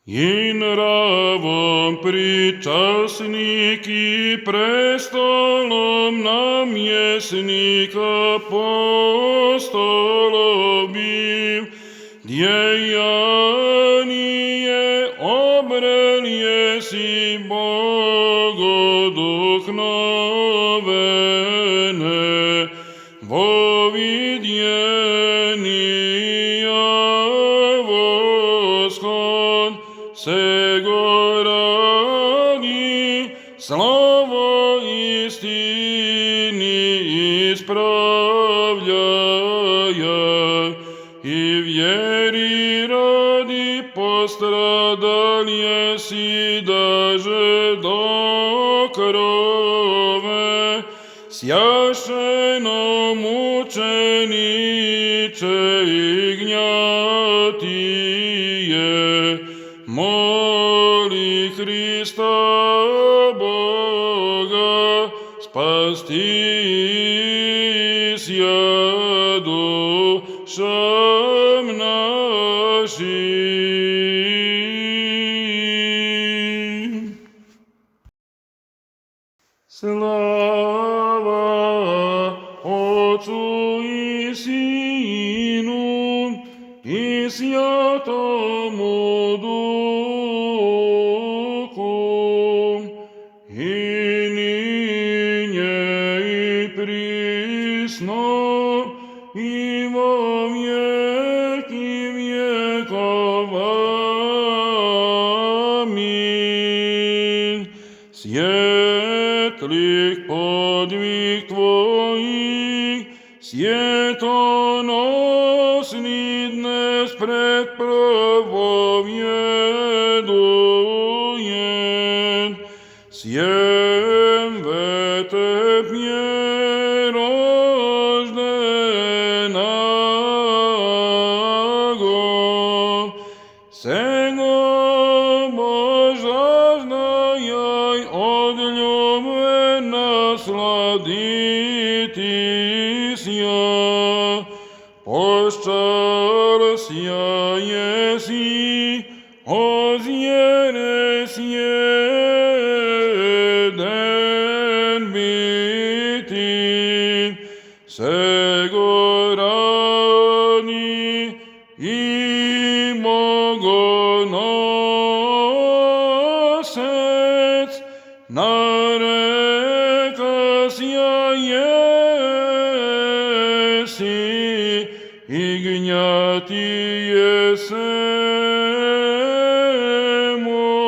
I nravom pričasnik i prestolom namjesnik apostolovi, djejanije obrel jesi bogoduhnovene, vovidjenija voshod sego radi, slovo istini ispravljaja, i vjeri radi postradal jesi daže do krove, sjašeno mučeniče i gnjatije, moli Hrista Boga, spasti sja dušam našim. Slava Otcu i Sinu i Svjatomu Duhu, i ninje i prisno i vo vjeki vjekova. Amin. Svjetlih podvig Tvojih, svjetonosni dnes pred propovjedujem, sjem ve Tebje roždenago, sego božažnajaj od ljube nasladiti sja, poščar sja jesi, ozjere sjeden biti, sego rani i mogonosec, nareka sja jesi, i gnjatije se mudre.